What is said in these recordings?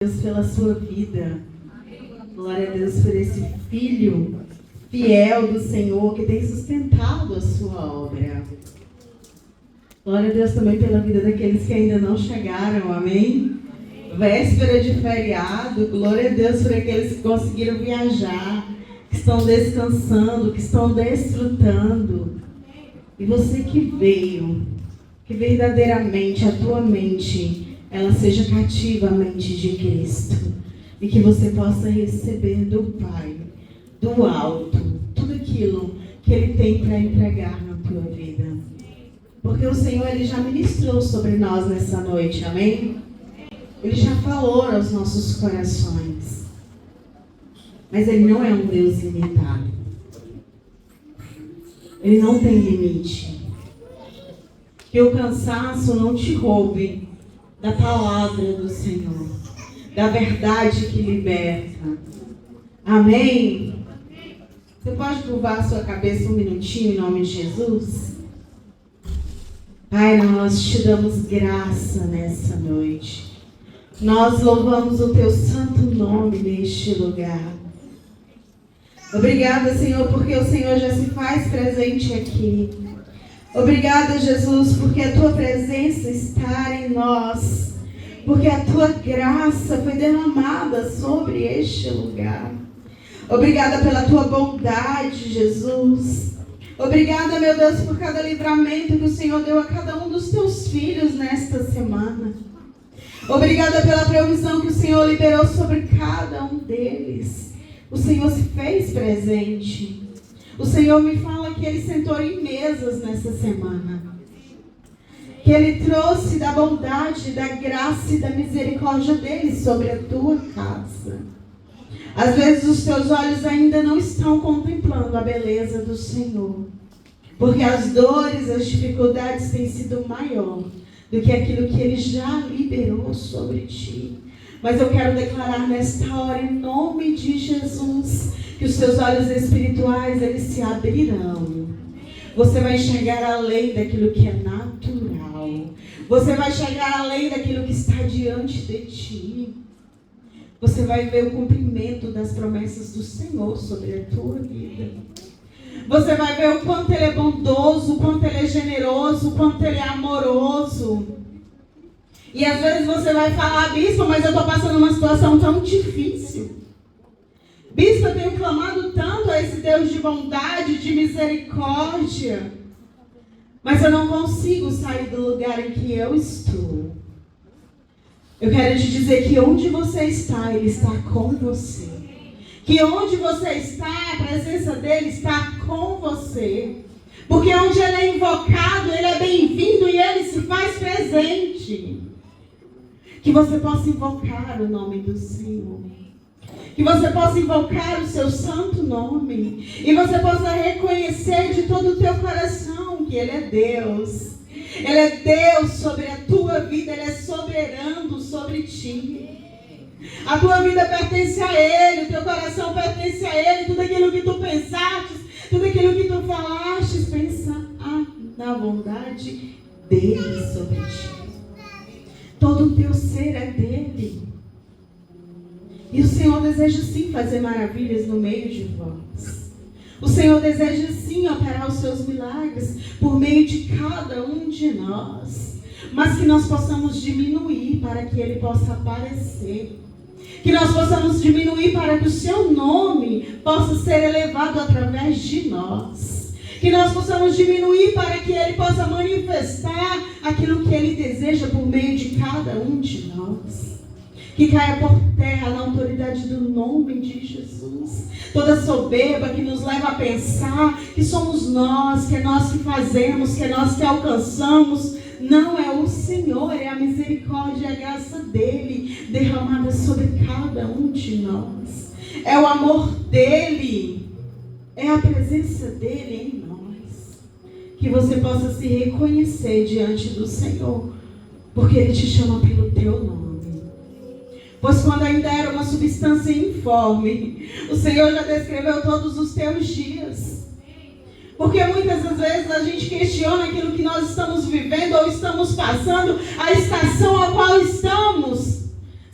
Deus pela sua vida. Glória a Deus por esse filho fiel do Senhor que tem sustentado a sua obra. Glória a Deus também pela vida daqueles que ainda não chegaram, amém? Véspera de feriado, glória a Deus por aqueles que conseguiram viajar, que estão descansando, que estão desfrutando. E você que veio, que verdadeiramente a tua mente ela seja cativa à mente de Cristo. E que você possa receber do Pai, do alto, tudo aquilo que Ele tem para entregar na tua vida. Porque o Senhor, Ele já ministrou sobre nós nessa noite, amém? Ele já falou aos nossos corações. Mas Ele não é um Deus limitado. Ele não tem limite. Que o cansaço não te roube da palavra do Senhor, da verdade que liberta. Amém? Você pode curvar a sua cabeça um minutinho em nome de Jesus? Pai, nós te damos graça nessa noite. Nós louvamos o teu santo nome neste lugar. Obrigada, Senhor, porque o Senhor já se faz presente aqui. Obrigada, Jesus, porque a tua presença está em nós, porque a tua graça foi derramada sobre este lugar. Obrigada pela tua bondade, Jesus. Obrigada, meu Deus, por cada livramento que o Senhor deu a cada um dos teus filhos nesta semana. Obrigada pela provisão que o Senhor liberou sobre cada um deles. O Senhor se fez presente. O Senhor me fala que Ele sentou em mesas nessa semana. Que Ele trouxe da bondade, da graça e da misericórdia dEle sobre a tua casa. Às vezes os teus olhos ainda não estão contemplando a beleza do Senhor. Porque as dores, as dificuldades têm sido maior do que aquilo que Ele já liberou sobre ti. Mas eu quero declarar nesta hora, em nome de Jesus, que os seus olhos espirituais, eles se abrirão. Você vai enxergar além daquilo que é natural. Você vai enxergar além daquilo que está diante de ti. Você vai ver o cumprimento das promessas do Senhor sobre a tua vida. Você vai ver o quanto Ele é bondoso, o quanto Ele é generoso, o quanto Ele é amoroso. E às vezes você vai falar, bispo, mas eu estou passando uma situação tão difícil. Bispo, eu tenho clamado tanto a esse Deus de bondade, de misericórdia. Mas eu não consigo sair do lugar em que eu estou. Eu quero te dizer que onde você está, Ele está com você. Que onde você está, a presença dEle está com você. Porque onde Ele é invocado, Ele é bem-vindo e Ele se faz presente. Que você possa invocar o nome do Senhor. Que você possa invocar o seu santo nome. E você possa reconhecer de todo o teu coração que Ele é Deus. Ele é Deus sobre a tua vida. Ele é soberano sobre ti. A tua vida pertence a Ele. O teu coração pertence a Ele. Tudo aquilo que tu pensaste, tudo aquilo que tu falaste, pensa na bondade dEle sobre ti. Todo o teu ser é dEle. E o Senhor deseja sim fazer maravilhas no meio de vós. O Senhor deseja sim operar os seus milagres por meio de cada um de nós. Mas que nós possamos diminuir para que Ele possa aparecer. Que nós possamos diminuir para que o seu nome possa ser elevado através de nós. Que nós possamos diminuir para que Ele possa manifestar aquilo que Ele deseja por meio de cada um de nós. Que caia por terra na autoridade do nome de Jesus. Toda soberba que nos leva a pensar que somos nós, que é nós que fazemos, que é nós que alcançamos. Não é o Senhor, é a misericórdia e a graça dEle derramada sobre cada um de nós. É o amor dEle, é a presença dEle em nós. Que você possa se reconhecer diante do Senhor, porque Ele te chama pelo teu nome. Pois quando ainda era uma substância informe, o Senhor já descreveu todos os teus dias. Porque muitas das vezes a gente questiona aquilo que nós estamos vivendo ou estamos passando, a estação a qual estamos.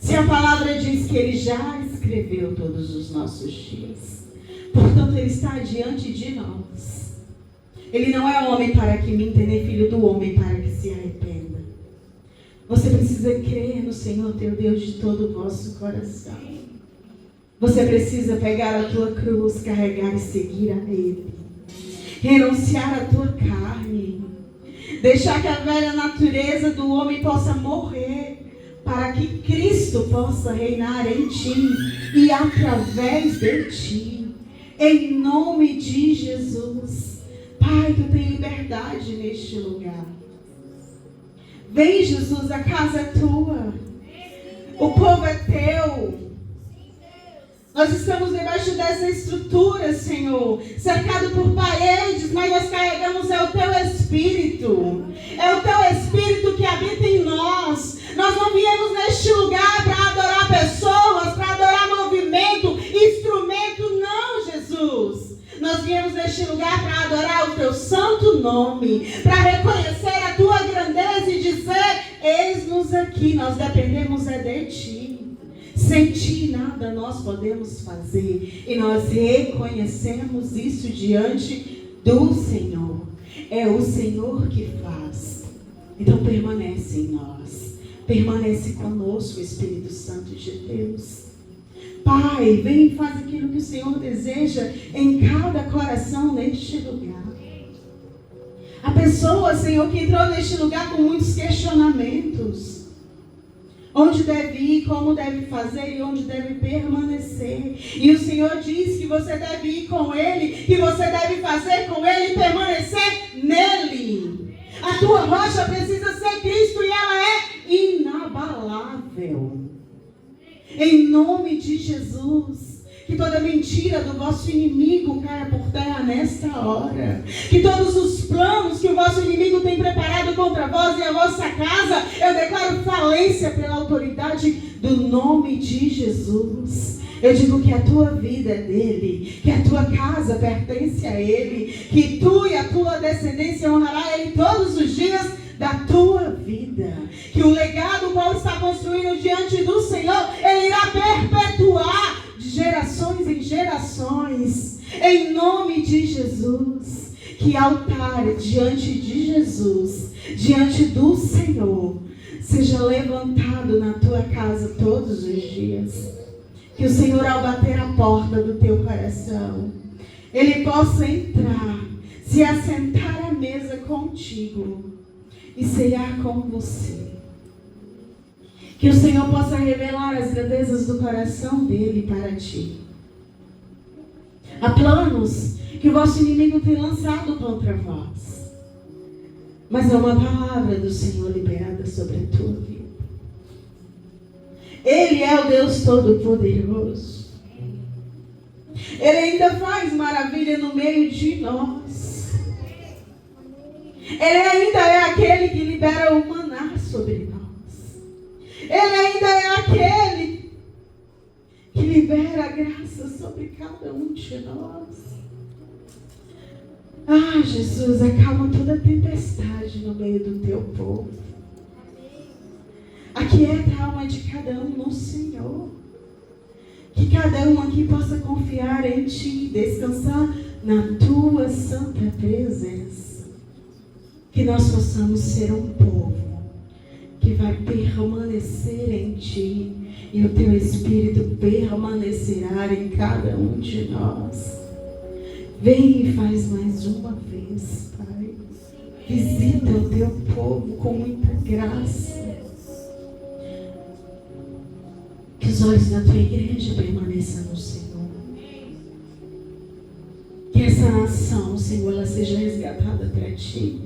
Se a palavra diz que Ele já escreveu todos os nossos dias, portanto Ele está diante de nós. Ele não é homem para que minta, nem filho do homem para que se arrependa. Você precisa crer no Senhor teu Deus de todo o vosso coração. Você precisa pegar a tua cruz, carregar e seguir a Ele. Renunciar à tua carne. Deixar que a velha natureza do homem possa morrer, para que Cristo possa reinar em ti e através de ti. Em nome de Jesus. Pai, tu tem liberdade neste lugar. Vem, Jesus, a casa é tua. O povo é teu. Nós estamos debaixo dessa estrutura, Senhor, cercado por paredes, mas nós carregamos o teu Espírito. É o teu Espírito que habita em nós. Nós não viemos neste lugar para adorar pessoas, para adorar movimento, instrumento, não, Jesus. Nós viemos neste lugar para adorar o teu santo nome, para reconhecer a tua grandeza e dizer: eis-nos aqui, nós dependemos é de ti. Sem ti nada nós podemos fazer. E nós reconhecemos isso diante do Senhor. É o Senhor que faz. Então permanece em nós. Permanece conosco, Espírito Santo de Deus. Pai, vem e faz aquilo que o Senhor deseja em cada coração neste lugar. A pessoa, Senhor, que entrou neste lugar com muitos questionamentos. Onde deve ir, como deve fazer e onde deve permanecer. E o Senhor diz que você deve ir com Ele, que você deve fazer com Ele e permanecer nele. A tua rocha precisa ser Cristo e ela é inabalável. Em nome de Jesus, que toda mentira do vosso inimigo caia por terra nesta hora. Que todos os planos que o vosso inimigo tem preparado contra vós e a vossa casa, eu declaro falência pela autoridade do nome de Jesus. Eu digo que a tua vida é dele, que a tua casa pertence a ele, que tu e a tua descendência honrará ele todos os dias da tua vida. Que o legado qual está construindo diante do Senhor, ele irá perpetuar de gerações em gerações. Em nome de Jesus. Que altar diante de Jesus, diante do Senhor, seja levantado na tua casa todos os dias. Que o Senhor, ao bater a porta do teu coração, Ele possa entrar, se assentar à mesa contigo e ceiar com você. Que o Senhor possa revelar as grandezas do coração dele para ti. Há planos que o vosso inimigo tem lançado contra vós, mas é uma palavra do Senhor liberada sobre a tua vida. Ele é o Deus Todo-Poderoso. Ele ainda faz maravilha no meio de nós. Ele ainda é aquele que libera o maná sobre nós. Ele ainda é aquele que libera a graça sobre cada um de nós. Ah, Jesus, acalma toda tempestade no meio do teu povo. Aquieta a alma de cada um no Senhor. Que cada um aqui possa confiar em ti e descansar na tua santa presença. Que nós possamos ser um povo que vai permanecer em ti e o teu Espírito permanecerá em cada um de nós. Vem e faz mais uma vez, Pai. Visita o teu povo com muita graça. Que os olhos da tua igreja permaneçam no Senhor. Que essa nação, Senhor, ela seja resgatada para ti.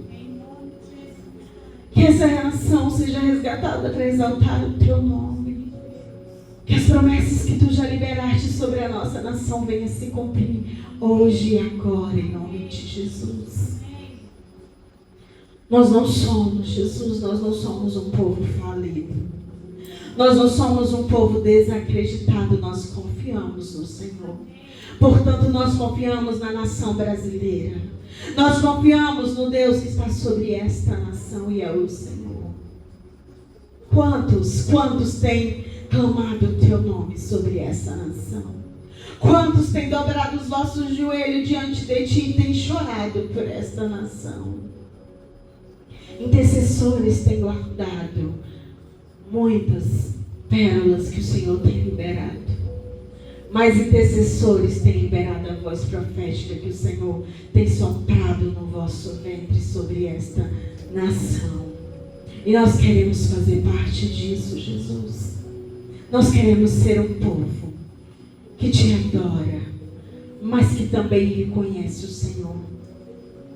Que essa nação seja resgatada para exaltar o teu nome. Que as promessas que tu já liberaste sobre a nossa nação venham se cumprir hoje e agora, em nome de Jesus. Nós não somos, Jesus, nós não somos um povo falido. Nós não somos um povo desacreditado, nós confiamos no Senhor. Portanto, nós confiamos na nação brasileira. Nós confiamos no Deus que está sobre esta nação e é o Senhor. Quantos têm clamado o teu nome sobre essa nação? Quantos têm dobrado os vossos joelhos diante de ti e têm chorado por esta nação? Intercessores têm guardado muitas pérolas que o Senhor tem liberado. Mas intercessores têm liberado a voz profética que o Senhor tem soprado no vosso ventre sobre esta nação. E nós queremos fazer parte disso, Jesus. Nós queremos ser um povo que te adora, mas que também reconhece o Senhor.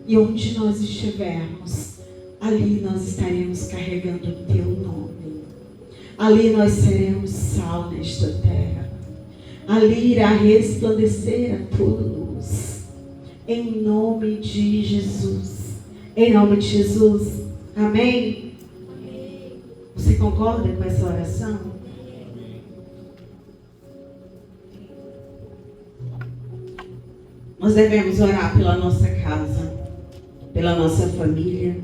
E onde nós estivermos, ali nós estaremos carregando o teu nome. Ali nós seremos sal nesta terra. Ali irá resplandecer a tua luz. Em nome de Jesus. Em nome de Jesus. Amém? Você concorda com essa oração? Nós devemos orar pela nossa casa, pela nossa família,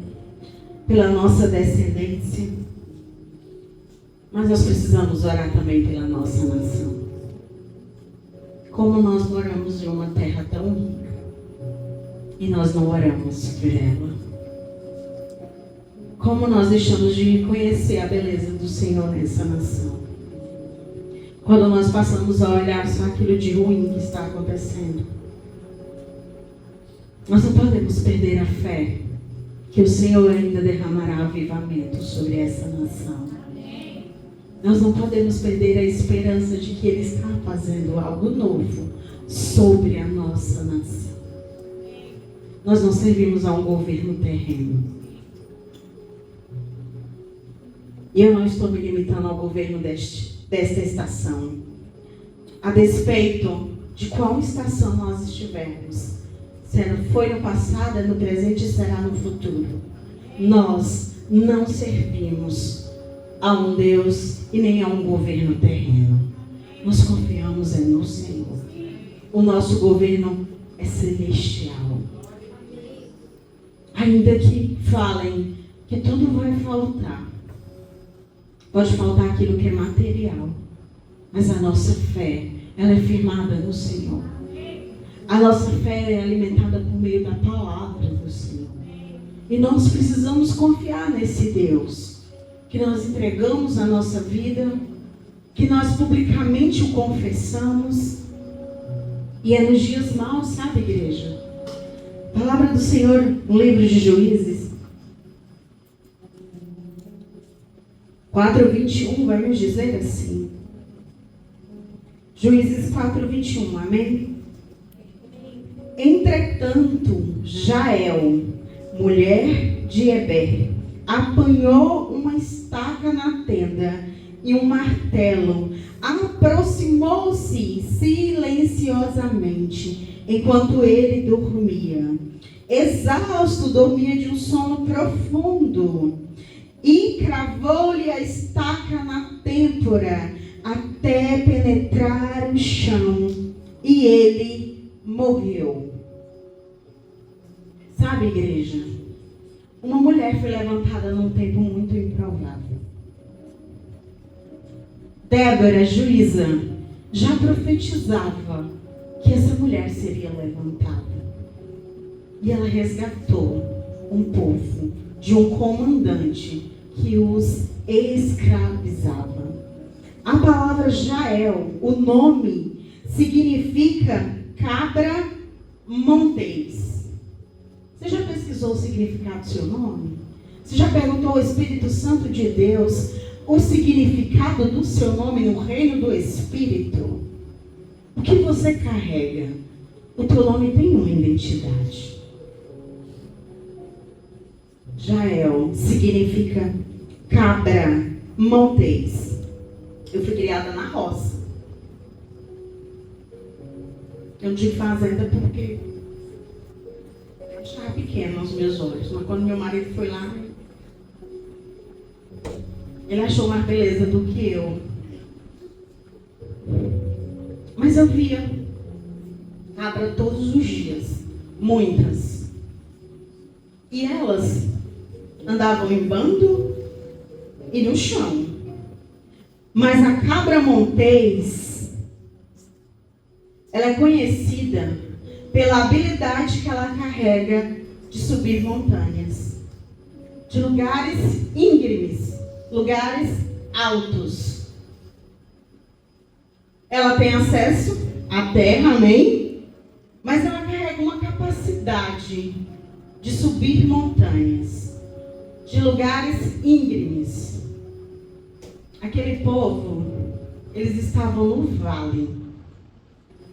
pela nossa descendência. Mas nós precisamos orar também pela nossa nação. Como nós moramos em uma terra tão rica e nós não oramos por ela. Como nós deixamos de conhecer a beleza do Senhor nessa nação. Quando nós passamos a olhar só aquilo de ruim que está acontecendo. Nós não podemos perder a fé que o Senhor ainda derramará avivamento sobre essa nação. Nós não podemos perder a esperança de que Ele está fazendo algo novo sobre a nossa nação. Nós não servimos a um governo terreno. E eu não estou me limitando ao governo desta estação. A despeito de qual estação nós estivermos, foi no passado, é no presente e será no futuro. Nós não servimos a um Deus e nem a um governo terreno. Nós confiamos no Senhor. O nosso governo é celestial. Ainda que falem que tudo vai faltar. Pode faltar aquilo que é material. Mas a nossa fé, ela é firmada no Senhor. A nossa fé é alimentada por meio da palavra do Senhor. E nós precisamos confiar nesse Deus. Que nós entregamos a nossa vida, que nós publicamente o confessamos. E é nos dias maus, sabe, igreja? A palavra do Senhor no livro de Juízes 4:21 vai nos dizer assim. Juízes 4:21, amém? Entretanto, Jael, mulher de Heber, apanhou uma estaca na tenda e um martelo, aproximou-se silenciosamente, enquanto ele dormia. Exausto, dormia de um sono profundo, e cravou-lhe a estaca na têmpora, até penetrar o chão, e ele morreu. Sabe, igreja? Uma mulher foi levantada num tempo muito improvável. Débora, juíza, já profetizava que essa mulher seria levantada. E ela resgatou um povo de um comandante que os escravizava. A palavra Jael, o nome, significa cabra montês. Você já pesquisou o significado do seu nome? Você já perguntou ao Espírito Santo de Deus o significado do seu nome no reino do Espírito? O que você carrega? O teu nome tem uma identidade. Jael significa cabra montês. Eu fui criada na roça. Eu não tive fazenda porque eu estava pequena aos meus olhos. Mas quando meu marido foi lá, ele achou mais beleza do que eu. Mas eu via cabra todos os dias. Muitas. E elas andavam em bando e no chão. Mas a cabra montês, ela é conhecida pela habilidade que ela carrega de subir montanhas, de lugares íngremes, lugares altos. Ela tem acesso à terra, amém? Mas ela carrega uma capacidade de subir montanhas, de lugares íngremes. Aquele povo, eles estavam no vale.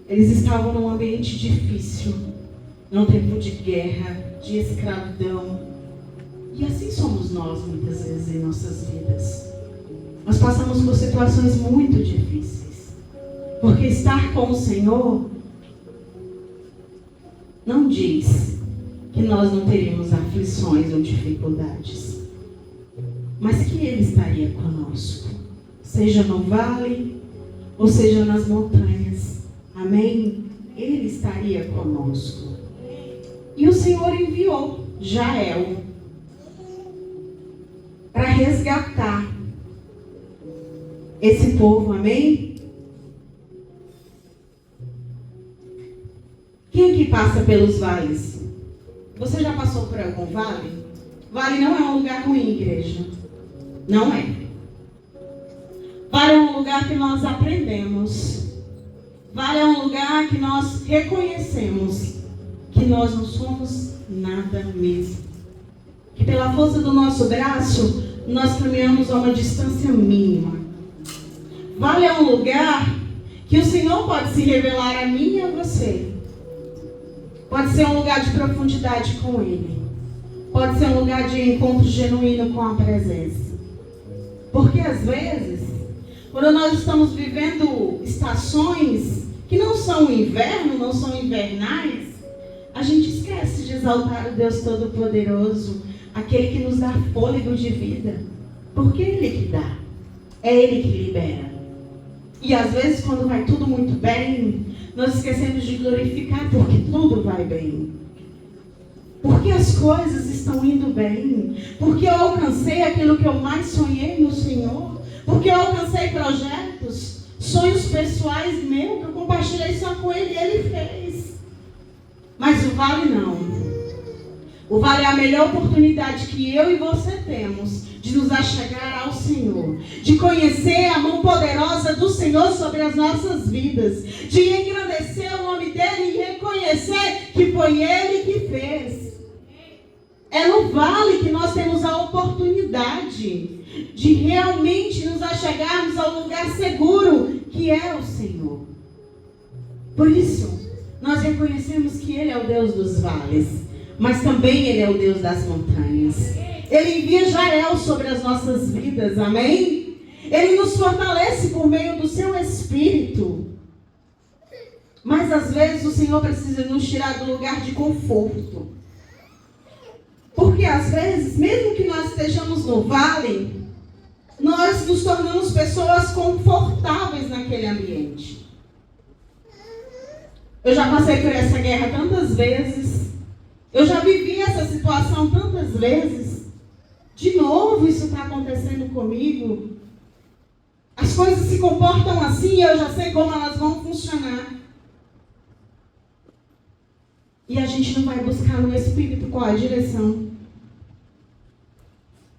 Eles estavam num ambiente difícil, num tempo de guerra, de escravidão. E assim somos nós, muitas vezes, em nossas vidas. Nós passamos por situações muito difíceis. Porque estar com o Senhor não diz que nós não teríamos aflições ou dificuldades, mas que Ele estaria conosco, seja no vale ou seja nas montanhas. Amém? Ele estaria conosco. E o Senhor enviou Jael para resgatar esse povo, amém? Quem que passa pelos vales? Você já passou por algum vale? Vale não é um lugar ruim, igreja. Não é. Vale é um lugar que nós aprendemos. Vale é um lugar que nós reconhecemos que nós não somos nada mesmo. Que pela força do nosso braço, nós caminhamos a uma distância mínima. Vale é um lugar que o Senhor pode se revelar a mim e a você. Pode ser um lugar de profundidade com Ele. Pode ser um lugar de encontro genuíno com a presença. Porque às vezes, quando nós estamos vivendo estações que não são inverno, não são invernais, a gente esquece de exaltar o Deus Todo-Poderoso, aquele que nos dá fôlego de vida. Porque é Ele que dá. É Ele que libera. E às vezes, quando vai tudo muito bem, nós esquecemos de glorificar porque tudo vai bem. Porque as coisas estão indo bem. Porque eu alcancei aquilo que eu mais sonhei no Senhor. Porque eu alcancei projetos, sonhos pessoais meus, que eu compartilhei só com Ele e Ele fez. Mas o vale não. O vale é a melhor oportunidade que eu e você temos de nos achegar ao Senhor, de conhecer a mão poderosa do Senhor sobre as nossas vidas, de engrandecer o nome dEle e reconhecer que foi Ele que fez. É no vale que nós temos a oportunidade de realmente nos achegarmos ao lugar seguro que é o Senhor. Por isso, nós reconhecemos que Ele é o Deus dos vales, mas também Ele é o Deus das montanhas. Ele envia Jael sobre as nossas vidas, amém? Ele nos fortalece por meio do seu Espírito. Mas às vezes o Senhor precisa nos tirar do lugar de conforto. Porque às vezes, mesmo que nós estejamos no vale, nós nos tornamos pessoas confortáveis naquele ambiente. Eu já passei por essa guerra tantas vezes. Eu já vivi essa situação tantas vezes. De novo isso está acontecendo comigo. As coisas se comportam assim e eu já sei como elas vão funcionar. E a gente não vai buscar no Espírito qual a direção.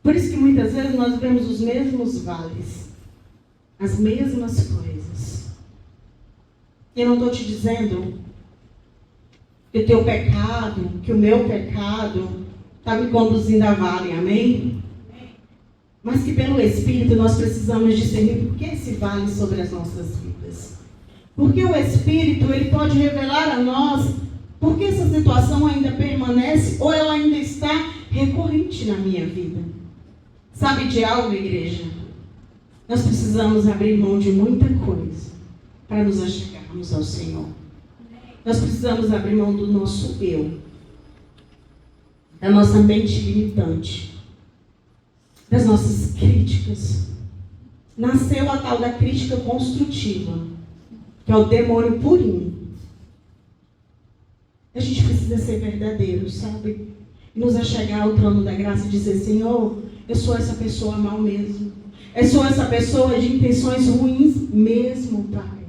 Por isso que muitas vezes nós vemos os mesmos vales. As mesmas coisas. E eu não estou te dizendo que o teu pecado, que o meu pecado está me conduzindo a vale, amém? Mas que pelo Espírito nós precisamos discernir por que esse vale sobre as nossas vidas. Porque o Espírito, ele pode revelar a nós por que essa situação ainda permanece ou ela ainda está recorrente na minha vida. Sabe de algo, igreja? Nós precisamos abrir mão de muita coisa para nos achegarmos ao Senhor. Nós precisamos abrir mão do nosso eu, da nossa mente limitante, das nossas críticas. Nasceu a tal da crítica construtiva, que é o demônio purinho. A gente precisa ser verdadeiro, sabe? E nos achegar ao trono da graça e dizer: Senhor, eu sou essa pessoa mal mesmo. sou essa pessoa de intenções ruins mesmo, Pai.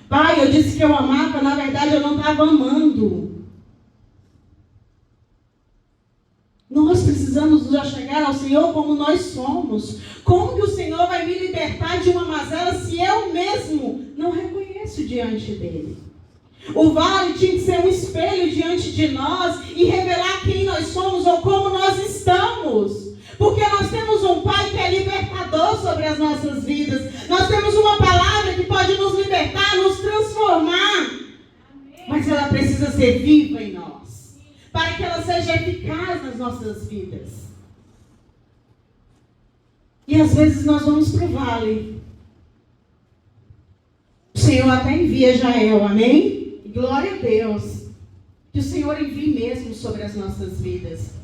Pai, eu disse que eu amava, na verdade eu não estava amando. Nós precisamos nos achegar ao Senhor como nós somos. Como que o Senhor vai me libertar de uma mazela se eu mesmo não reconheço diante dele? O vale tinha que ser um espelho diante de nós e revelar quem nós somos ou como nós estamos. Porque nós temos um Pai que é libertador sobre as nossas vidas. Nós temos uma palavra que pode nos libertar, nos transformar. Mas ela precisa ser viva em nós, para que ela seja eficaz nas nossas vidas. E às vezes nós vamos para o vale. O Senhor até envia Jael, amém? E glória a Deus. Que o Senhor envie mesmo sobre as nossas vidas.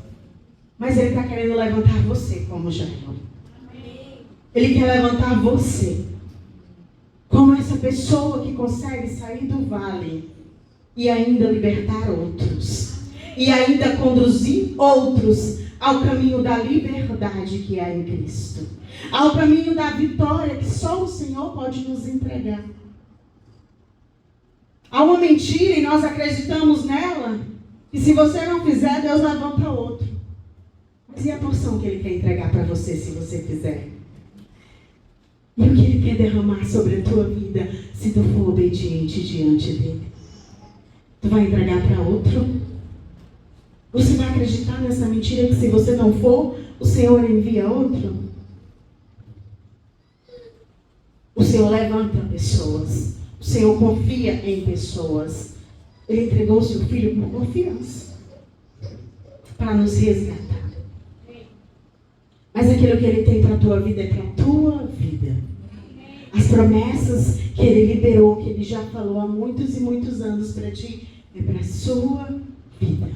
Mas Ele está querendo levantar você como Jael. Ele quer levantar você como essa pessoa que consegue sair do vale e ainda libertar outros. E ainda conduzir outros ao caminho da liberdade que há em Cristo. Ao caminho da vitória que só o Senhor pode nos entregar. Há uma mentira e nós acreditamos nela. E se você não fizer, Deus levanta outro. Mas e a porção que Ele quer entregar para você se você fizer? E o que Ele quer derramar sobre a tua vida se tu for obediente diante dEle? Tu vai entregar para outro? Você vai acreditar nessa mentira que se você não for, o Senhor envia outro? O Senhor levanta pessoas. O Senhor confia em pessoas. Ele entregou o seu Filho por confiança. Para nos resgatar. Mas aquilo que Ele tem para a tua vida é para a tua vida. As promessas que Ele liberou, que Ele já falou há muitos e muitos anos para ti, é para a sua vida.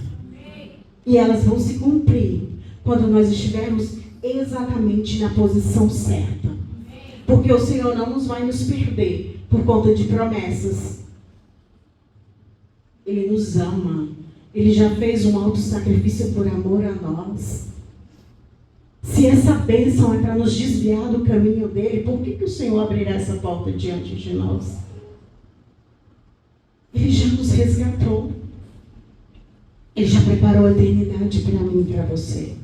E elas vão se cumprir quando nós estivermos exatamente na posição certa. Porque o Senhor não nos vai nos perder por conta de promessas. Ele nos ama. Ele já fez um alto sacrifício por amor a nós. Se essa bênção é para nos desviar do caminho dele, por que o Senhor abrirá essa porta diante de nós? Ele já nos resgatou. Ele já preparou a eternidade para mim e para você.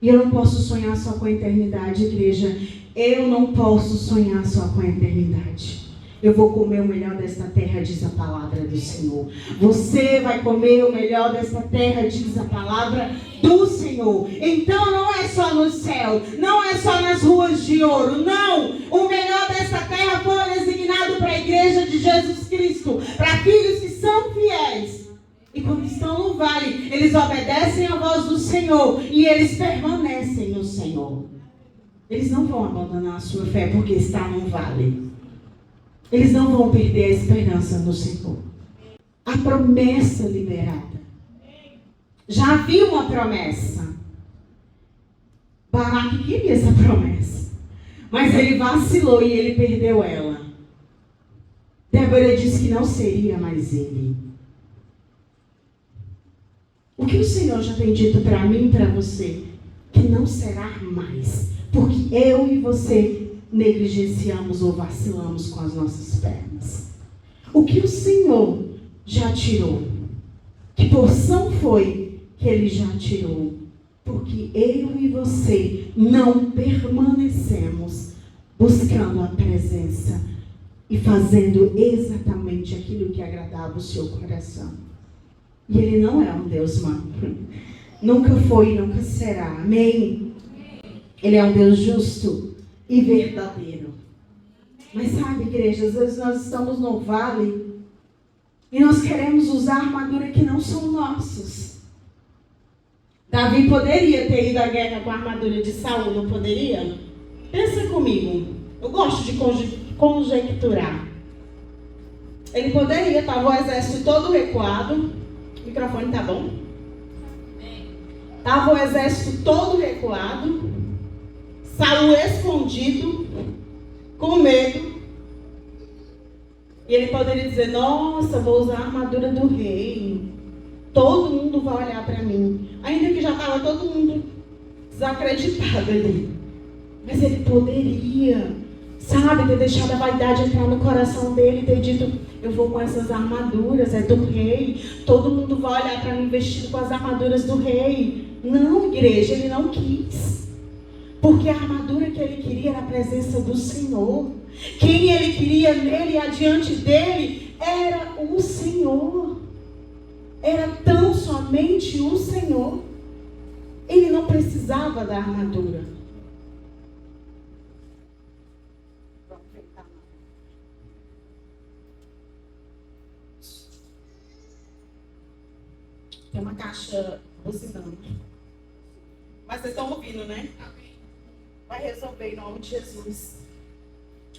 E eu não posso sonhar só com a eternidade, igreja. Eu não posso sonhar só com a eternidade. Eu vou comer o melhor desta terra, diz a palavra do Senhor. Você vai comer o melhor desta terra, diz a palavra do Senhor. Então não é só no céu, não é só nas ruas de ouro, não. O melhor desta terra foi designado para a igreja de Jesus Cristo, para filhos que são fiéis. E quando estão no vale, eles obedecem à voz do Senhor e eles permanecem no Senhor. Eles não vão abandonar a sua fé porque está no vale. Eles não vão perder a esperança no Senhor. A promessa liberada. Já havia uma promessa. Baraque queria essa promessa. Mas ele vacilou e ele perdeu ela. Débora disse que não seria mais ele. O que o Senhor já tem dito para mim e para você? Que não será mais. Porque eu e você negligenciamos ou vacilamos com as nossas pernas. O que o Senhor já tirou? Que porção foi que Ele já tirou? Porque eu e você não permanecemos buscando a presença e fazendo exatamente aquilo que agradava o seu coração. E Ele não é um Deus mau. Nunca foi e nunca será. Amém? Ele é um Deus justo e verdadeiro. Mas sabe, igreja, às vezes nós estamos no vale e nós queremos usar armadura que não são nossas. Davi poderia ter ido à guerra com a armadura de Saul, não poderia? Pensa comigo. Eu gosto de conjecturar. Ele poderia, estava o exército todo recuado. O microfone tá bom? Estava o exército todo recuado. Saul escondido, com medo. E ele poderia dizer, nossa, vou usar a armadura do rei. Todo mundo vai olhar para mim. Ainda que já estava todo mundo desacreditado ali. Mas ele poderia, sabe, ter deixado a vaidade entrar no coração dele e ter dito: eu vou com essas armaduras, é do rei, todo mundo vai olhar para mim vestido com as armaduras do rei. Não, igreja, ele não quis. Porque a armadura que ele queria era a presença do Senhor. Quem ele queria nele e adiante dele era o Senhor. Era tão somente o Senhor. Ele não precisava da armadura. Tem uma caixa buzinando. Mas vocês estão ouvindo, né? Vai resolver em nome de Jesus.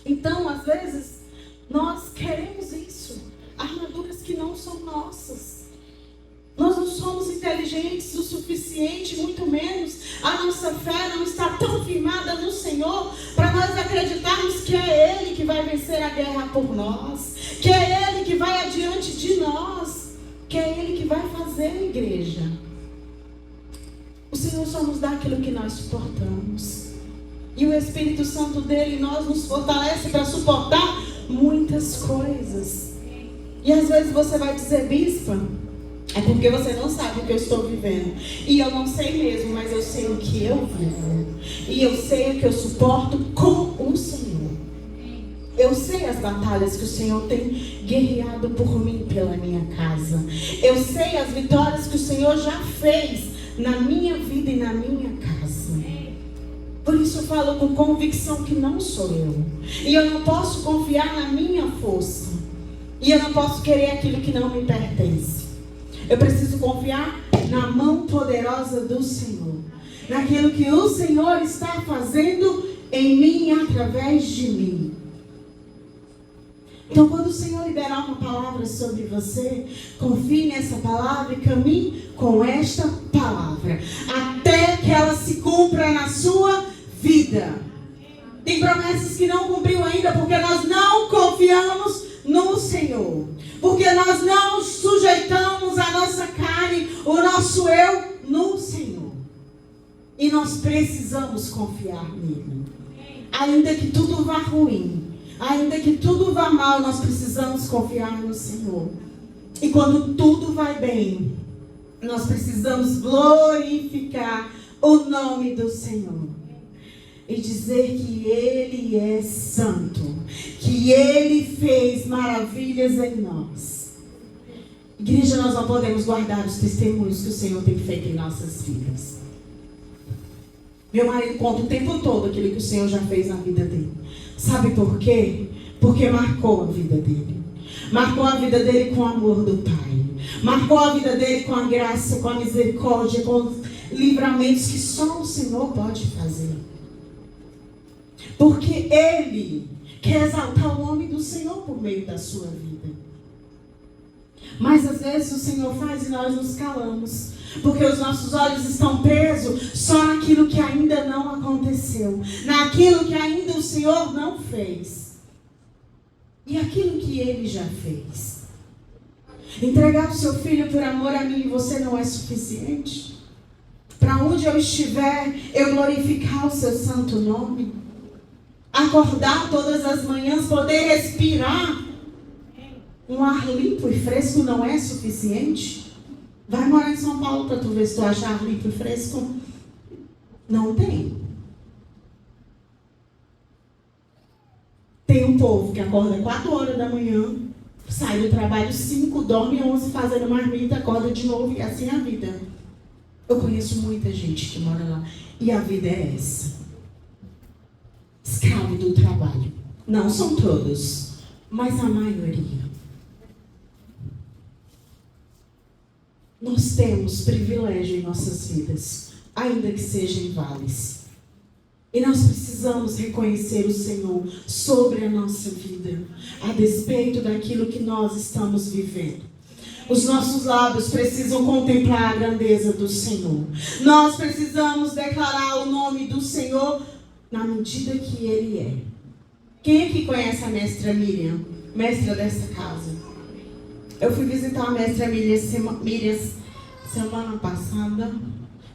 Então, às vezes, nós queremos isso. Armaduras que não são nossas. Nós não somos inteligentes o suficiente, muito menos. A nossa fé não está tão firmada no Senhor para nós acreditarmos que é Ele que vai vencer a guerra por nós. Que é Ele que vai adiante de nós. Que é Ele que vai fazer a igreja. O Senhor só nos dá aquilo que nós suportamos. E o Espírito Santo dele, nós nos fortalece para suportar muitas coisas. E às vezes você vai dizer: bispa, é porque você não sabe o que eu estou vivendo. E eu não sei mesmo, mas eu sei o que eu vivo. E eu sei o que eu suporto com o Senhor. Eu sei as batalhas que o Senhor tem guerreado por mim pela minha casa. Eu sei as vitórias que o Senhor já fez na minha vida e na minha casa. Por isso eu falo com convicção que não sou eu. E eu não posso confiar na minha força. E eu não posso querer aquilo que não me pertence. Eu preciso confiar na mão poderosa do Senhor. Naquilo que o Senhor está fazendo em mim e através de mim. Então, quando o Senhor liberar uma palavra sobre você, confie nessa palavra e caminhe com esta palavra, até que ela se cumpra na sua vida. Tem promessas que não cumpriu ainda, porque nós não confiamos no Senhor. Porque nós não sujeitamos a nossa carne, o nosso eu, no Senhor. E nós precisamos confiar nele. Ainda que tudo vá ruim, ainda que tudo vá mal, nós precisamos confiar no Senhor. E quando tudo vai bem, nós precisamos glorificar o nome do Senhor. E dizer que Ele é santo. Que Ele fez maravilhas em nós. Igreja, nós não podemos guardar os testemunhos que o Senhor tem feito em nossas vidas. Meu marido conta o tempo todo aquilo que o Senhor já fez na vida dele. Sabe por quê? Porque marcou a vida dele. Marcou a vida dele com o amor do Pai. Marcou a vida dele com a graça, com a misericórdia, com os livramentos que só o Senhor pode fazer. Porque Ele quer exaltar o nome do Senhor por meio da sua vida. Mas às vezes o Senhor faz e nós nos calamos. Porque os nossos olhos estão presos só naquilo que ainda não aconteceu. Naquilo que ainda o Senhor não fez. E aquilo que Ele já fez. Entregar o seu filho por amor a mim e você não é suficiente? Para onde eu estiver, eu glorificar o seu santo nome. Acordar todas as manhãs, poder respirar um ar limpo e fresco não é suficiente? Vai morar em São Paulo para tu ver se tu acha ar limpo e fresco. Não tem. Tem um povo que acorda 4 horas da manhã, sai do trabalho 5, dorme 11, fazendo marmita, acorda de novo e assim é a vida. Eu conheço muita gente que mora lá e a vida é essa. Escravo do trabalho. Não são todos, mas a maioria. Nós temos privilégio em nossas vidas, ainda que seja em vales. E nós precisamos reconhecer o Senhor sobre a nossa vida, a despeito daquilo que nós estamos vivendo. Os nossos lábios precisam contemplar a grandeza do Senhor. Nós precisamos declarar o nome do Senhor na medida que Ele é. Quem aqui conhece a mestra Miriam? Mestra dessa casa. Eu fui visitar a mestra Miriam semana passada.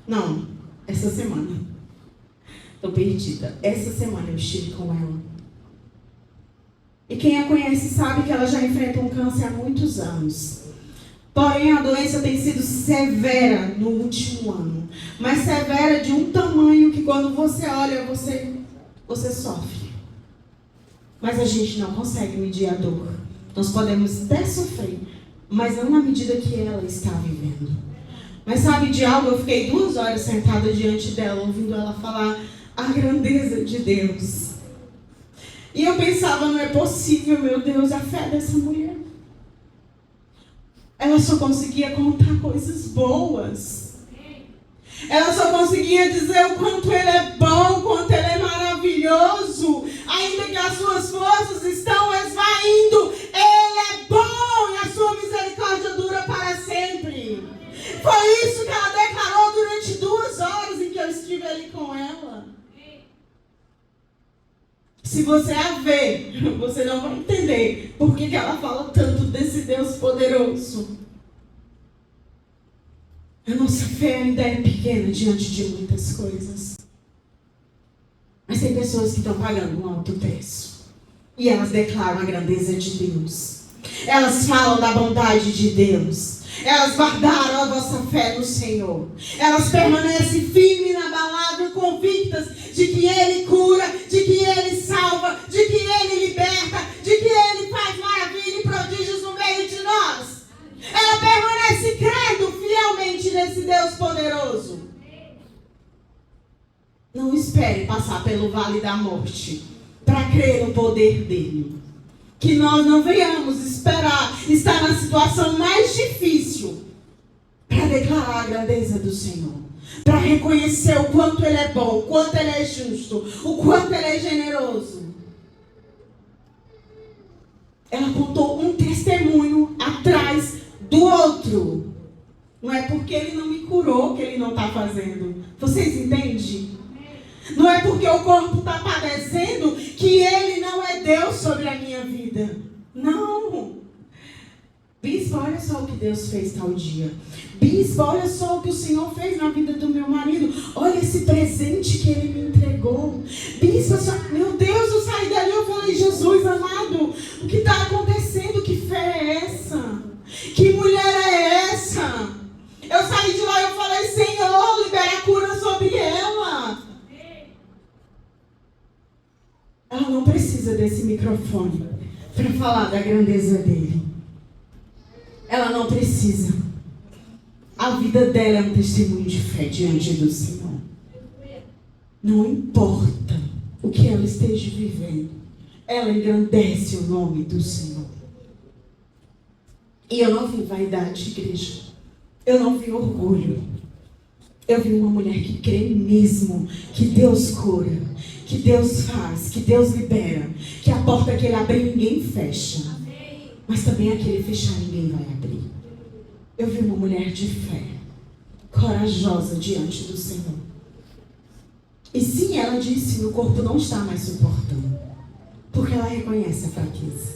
Não, essa semana. Estou perdida. Essa semana eu estive com ela. E quem a conhece sabe que ela já enfrenta um câncer há muitos anos. Porém, a doença tem sido severa no último ano. Mas severa de um tamanho que quando você olha, você sofre. Mas a gente não consegue medir a dor. Nós podemos até sofrer, mas não na medida que ela está vivendo. Mas sabe de algo? Eu fiquei 2 horas sentada diante dela, ouvindo ela falar a grandeza de Deus. E eu pensava, não é possível, meu Deus, a fé dessa mulher. Ela só conseguia contar coisas boas. Ela só conseguia dizer o quanto Ele é bom, o quanto Ele é maravilhoso. Ainda que as suas forças estão esvaindo, Ele é bom e a sua misericórdia dura para sempre. Foi isso que ela declarou durante 2 horas em que eu estive ali com ela. Se você a ver, você não vai entender por que ela fala tanto desse Deus poderoso. A nossa fé ainda é pequena diante de muitas coisas. Mas tem pessoas que estão pagando um alto preço. E elas declaram a grandeza de Deus. Elas falam da bondade de Deus. Elas guardaram a vossa fé no Senhor. Elas permanecem firmes, inabaláveis, convictas de que Ele cura, de que Ele salva, de que Ele liberta, de que Ele faz maravilha e prodígios no meio de nós. Ela permanece crendo fielmente nesse Deus poderoso. Não espere passar pelo vale da morte para crer no poder dele. Que nós não venhamos esperar estar na situação mais difícil para declarar a grandeza do Senhor. Para reconhecer o quanto Ele é bom, o quanto Ele é justo, o quanto Ele é generoso. Ela contou um testemunho atrás do outro. Não é porque Ele não me curou que Ele não está fazendo. Vocês entendem? Não é porque o corpo está padecendo que Ele não é Deus sobre a minha vida. Não. Bispo, olha só o que Deus fez tal dia. Bispo, olha só o que o Senhor fez na vida do meu marido. Olha esse presente que Ele me entregou. Bispo, meu Deus, eu saí dali e eu falei, Jesus amado, o que está acontecendo? Que fé é essa? Que mulher é essa? Eu saí de lá e eu falei, Senhor, libera a cura sobre ela. Ela não precisa desse microfone para falar da grandeza dele. Ela não precisa. A vida dela é um testemunho de fé diante do Senhor. Não importa o que ela esteja vivendo, ela engrandece o nome do Senhor. E eu não vi vaidade, igreja. Eu não vi orgulho. Eu vi uma mulher que crê mesmo que Deus cura, que Deus faz, que Deus libera, que a porta que Ele abrir ninguém fecha, mas também a que Ele fechar ninguém vai abrir. Eu vi uma mulher de fé, corajosa diante do Senhor. E sim, ela disse, meu corpo não está mais suportando, porque ela reconhece a fraqueza.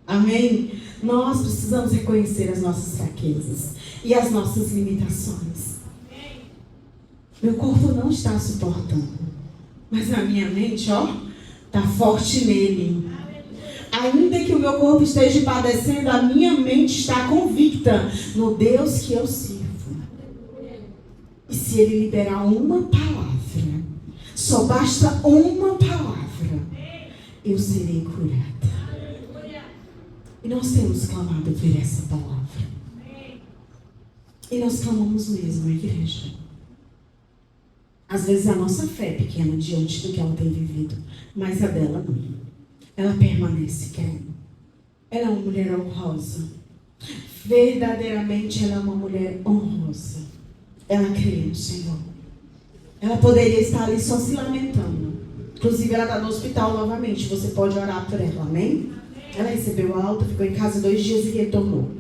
Amém? Nós precisamos reconhecer as nossas fraquezas e as nossas limitações. Meu corpo não está suportando, mas a minha mente, está forte nele. Ainda que o meu corpo esteja padecendo, a minha mente está convicta no Deus que eu sirvo. E se Ele liberar uma palavra, só basta uma palavra, eu serei curada. E nós temos clamado por essa palavra. E nós clamamos mesmo, igreja. Às vezes a nossa fé é pequena diante do que ela tem vivido, mas a dela não. Ela permanece crendo. Ela é uma mulher honrosa. Verdadeiramente ela é uma mulher honrosa. Ela crê no Senhor. Ela poderia estar ali só se lamentando. Inclusive ela está no hospital novamente. Você pode orar por ela, amém? Ela recebeu alta, ficou em casa 2 dias e retornou.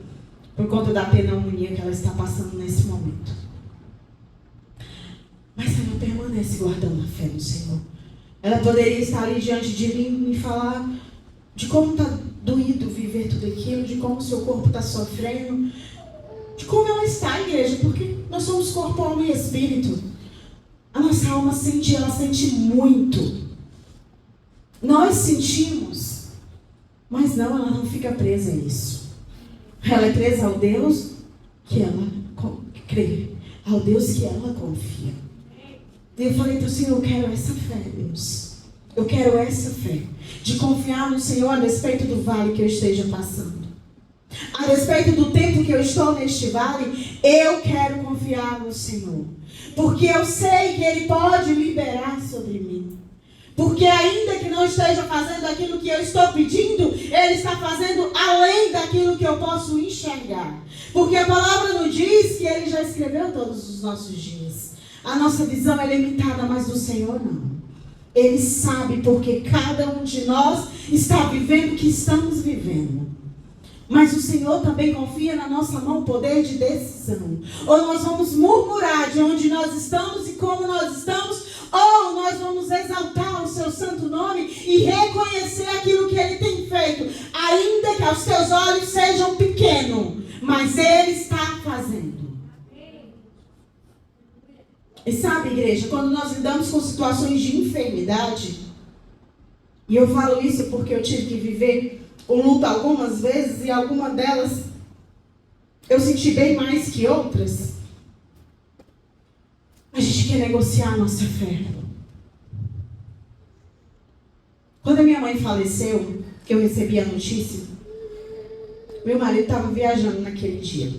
Por conta da pneumonia que ela está passando nesse momento. Mas ela permanece guardando a fé no Senhor. Ela poderia estar ali diante de mim e falar de como está doído viver tudo aquilo, de como o seu corpo está sofrendo, de como ela está, igreja, porque nós somos corpo, alma e espírito. A nossa alma sente, ela sente muito. Nós sentimos, mas não, ela não fica presa a isso. Ela é presa ao Deus que ela crê, ao Deus que ela confia. E eu falei para o Senhor, eu quero essa fé, Deus. Eu quero essa fé, de confiar no Senhor a despeito do vale que eu esteja passando. A despeito do tempo que eu estou neste vale, eu quero confiar no Senhor. Porque eu sei que Ele pode liberar sobre mim. Porque ainda que não esteja fazendo aquilo que eu estou pedindo, Ele está fazendo além daquilo que eu posso enxergar. Porque a palavra nos diz que Ele já escreveu todos os nossos dias. A nossa visão é limitada, mas do Senhor não. Ele sabe porque cada um de nós está vivendo o que estamos vivendo. Mas o Senhor também confia na nossa mão o poder de decisão. Ou nós vamos murmurar de onde nós estamos e como nós estamos, ou nós vamos exaltar o seu santo nome e reconhecer aquilo que Ele tem feito, ainda que aos teus olhos sejam pequenos, mas Ele está fazendo. E sabe, igreja, quando nós lidamos com situações de enfermidade, e eu falo isso porque eu tive que viver o luto algumas vezes, e algumas delas eu senti bem mais que outras. A gente quer negociar a nossa fé. Quando a minha mãe faleceu, eu recebi a notícia. Meu marido estava viajando naquele dia.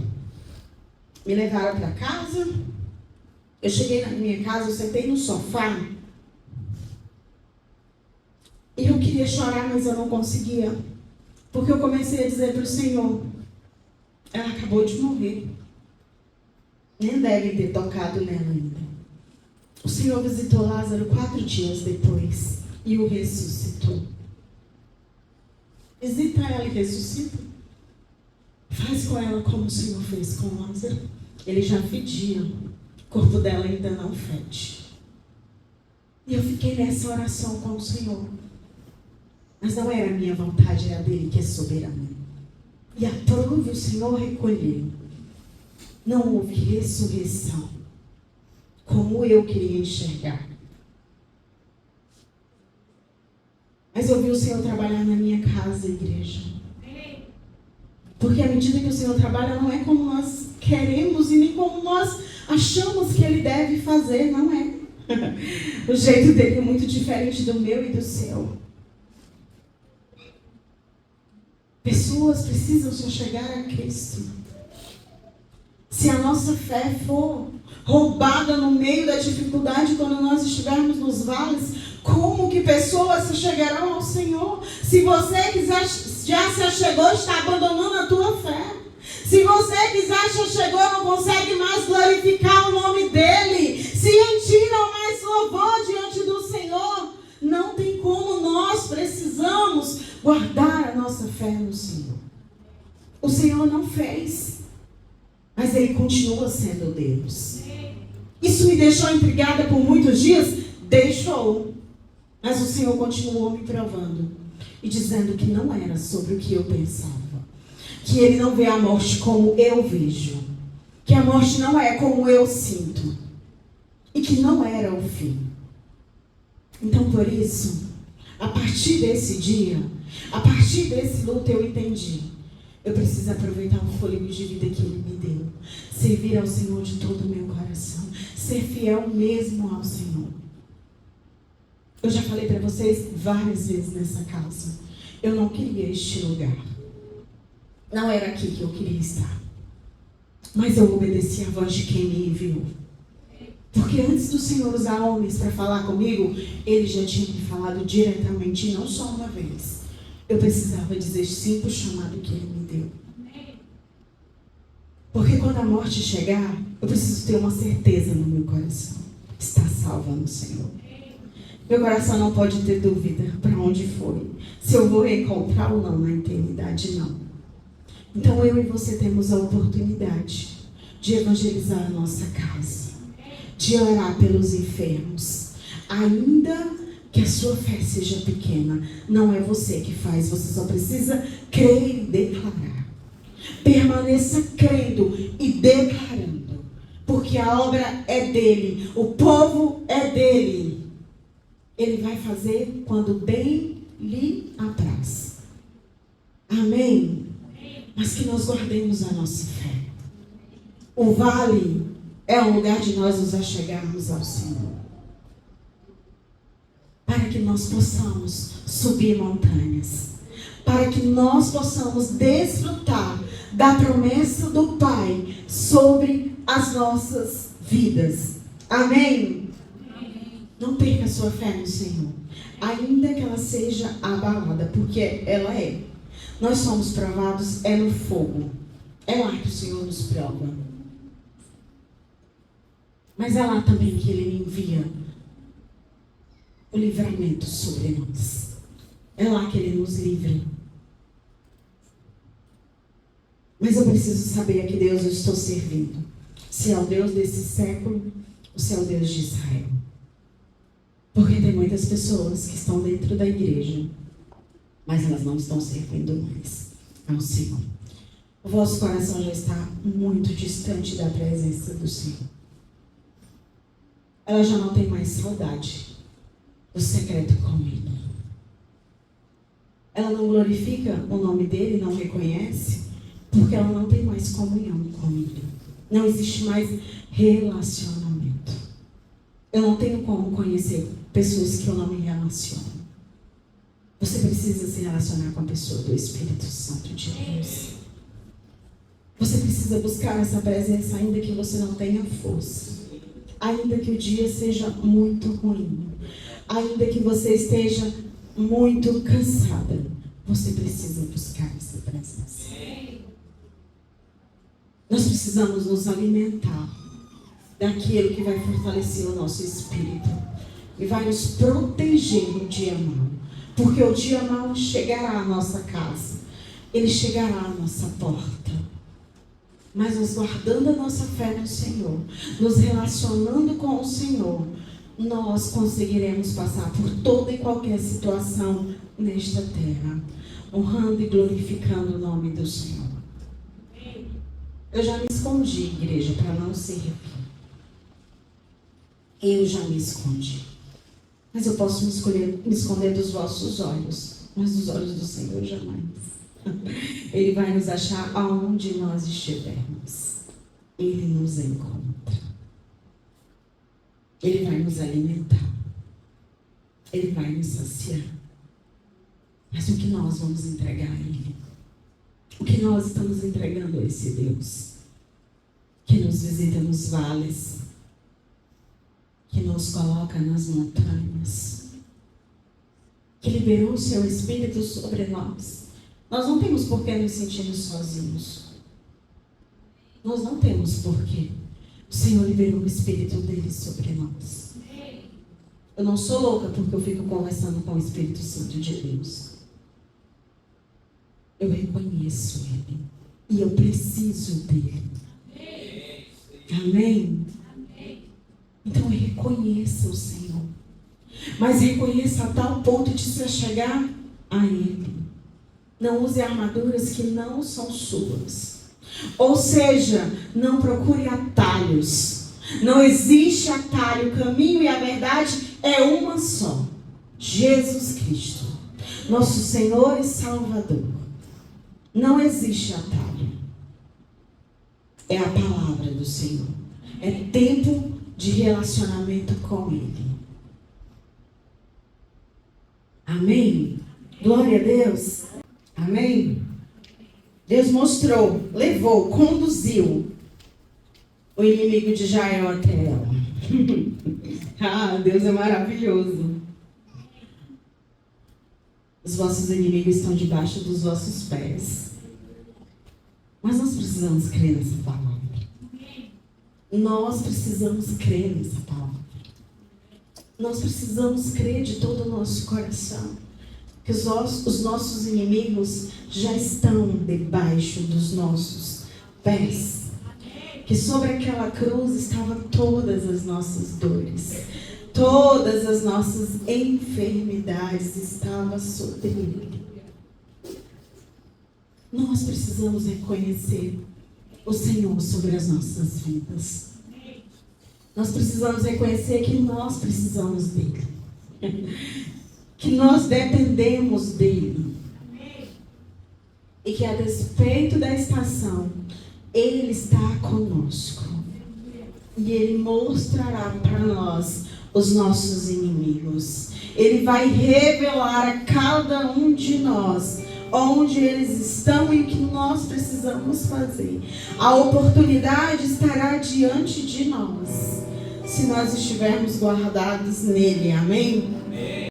Me levaram para casa. Eu cheguei na minha casa, eu sentei no sofá. E eu queria chorar, mas eu não conseguia. Porque eu comecei a dizer para o Senhor, ela acabou de morrer. Nem deve ter tocado nela ainda. O Senhor visitou Lázaro 4 dias depois e o ressuscitou. Visita ela e ressuscita. Faz com ela como o Senhor fez com Lázaro. Ele já fedia. O corpo dela ainda não fede. E eu fiquei nessa oração com o Senhor. Mas não era a minha vontade, era a dele que é soberano. E aprove o Senhor recolher. Não houve ressurreição, como eu queria enxergar. Mas eu vi o Senhor trabalhar na minha casa, igreja. Porque à medida que o Senhor trabalha, não é como nós queremos e nem como nós achamos que Ele deve fazer, não é. O jeito dele é muito diferente do meu e do seu. Pessoas precisam só chegar a Cristo. Se a nossa fé for roubada no meio da dificuldade, quando nós estivermos nos vales, como que pessoas se chegarão ao Senhor? Se você quiser, já se achegou, está abandonando a tua fé. Se você quiser, já chegou, não consegue mais glorificar o nome dEle. Se em ti não há mais louvor diante do Senhor, não tem como. Nós precisamos guardar a nossa fé no Senhor. O Senhor não fez, mas Ele continua sendo Deus. Isso me deixou intrigada por muitos dias? Deixou. Mas o Senhor continuou me provando e dizendo que não era sobre o que eu pensava. Que Ele não vê a morte como eu vejo. Que a morte não é como eu sinto. E que não era o fim. Então, por isso, a partir desse dia, a partir desse luto, eu entendi. Eu preciso aproveitar o fôlego de vida que Ele me deu. Servir ao Senhor de todo o meu coração. Ser fiel mesmo ao Senhor. Eu já falei para vocês várias vezes nessa casa. Eu não queria este lugar. Não era aqui que eu queria estar. Mas eu obedeci a voz de quem me enviou. Porque antes do Senhor usar homens para falar comigo, Ele já tinha me falado diretamente, e não só uma vez. Eu precisava dizer sim para o chamado que Ele me deu. Porque quando a morte chegar, eu preciso ter uma certeza no meu coração. Está salva no Senhor. Meu coração não pode ter dúvida para onde foi. Se eu vou reencontrar ou não na eternidade, não. Então eu e você temos a oportunidade de evangelizar a nossa casa. De orar pelos enfermos. Ainda que a sua fé seja pequena, não é você que faz, você só precisa crer e declarar. Permaneça crendo e declarando, porque a obra é dele, o povo é dele. Ele vai fazer quando bem lhe apraz. Amém? Mas que nós guardemos a nossa fé. O vale é um lugar de nós nos achegarmos ao Senhor, para que nós possamos subir montanhas, para que nós possamos desfrutar da promessa do Pai sobre as nossas vidas. Amém? Não perca a sua fé no Senhor, ainda que ela seja abalada, porque ela é. Nós somos provados no fogo. É lá que o Senhor nos prova. Mas é lá também que Ele envia o livramento sobre nós. É lá que Ele nos livra. Mas eu preciso saber a que Deus eu estou servindo. Se é o Deus desse século, ou se é o Deus de Israel. Porque tem muitas pessoas que estão dentro da igreja, mas elas não estão servindo mais ao Senhor. O vosso coração já está muito distante da presença do Senhor. Ela já não tem mais saudade do secreto com Ele. Ela não glorifica o nome dEle, não reconhece, porque ela não tem mais comunhão com Ele. Não existe mais relacionamento. Eu não tenho como conhecer pessoas que eu não me relaciono. Você precisa se relacionar com a pessoa do Espírito Santo de Deus. Você precisa buscar essa presença, ainda que você não tenha força. Ainda que o dia seja muito ruim. Ainda que você esteja muito cansada. Você precisa buscar essa presença. Nós precisamos nos alimentar daquilo que vai fortalecer o nosso espírito. E vai nos proteger no dia mau. Porque o dia mau chegará à nossa casa. Ele chegará à nossa porta. Mas nós guardando a nossa fé no Senhor, nos relacionando com o Senhor, nós conseguiremos passar por toda e qualquer situação nesta terra, honrando e glorificando o nome do Senhor. Eu já me escondi, igreja, para não ser repetido. Eu já me escondi. Mas eu posso me esconder dos vossos olhos, mas dos olhos do Senhor jamais. Ele vai nos achar aonde nós estivermos. Ele nos encontra. Ele vai nos alimentar. Ele vai nos saciar. Mas o que nós vamos entregar a Ele? O que nós estamos entregando a esse Deus? Que nos visita nos vales. Que nos coloca nas montanhas. Que liberou o seu Espírito sobre nós. Nós não temos por que nos sentirmos sozinhos. Nós não temos por quê. O Senhor liberou o Espírito dele sobre nós. Eu não sou louca porque eu fico conversando com o Espírito Santo de Deus. Eu reconheço Ele. E eu preciso dele. Amém? Então reconheça o Senhor. Mas reconheça a tal ponto de se achegar a Ele. Não use armaduras que não são suas. Ou seja, não procure atalhos. Não existe atalho. O caminho e a verdade é uma só. Jesus Cristo. Nosso Senhor e Salvador. Não existe atalho. É a palavra do Senhor. É tempo de relacionamento com Ele. Amém? Glória a Deus. Amém? Deus mostrou, levou, conduziu o inimigo de Jael até ela. Ah, Deus é maravilhoso. Os vossos inimigos estão debaixo dos vossos pés. Mas nós precisamos crer nessa palavra. Nós precisamos crer nessa palavra. Nós precisamos crer de todo o nosso coração que os nossos inimigos já estão debaixo dos nossos pés. Que sobre aquela cruz estavam todas as nossas dores. Todas as nossas enfermidades estavam sobre ele. Nós precisamos reconhecer o Senhor sobre as nossas vidas. Nós precisamos reconhecer que nós precisamos dele. Que nós dependemos dele. E que a despeito da estação, ele está conosco. E ele mostrará para nós os nossos inimigos. Ele vai revelar a cada um de nós onde eles estão e o que nós precisamos fazer. A oportunidade estará diante de nós, se nós estivermos guardados nele. Amém? Amém.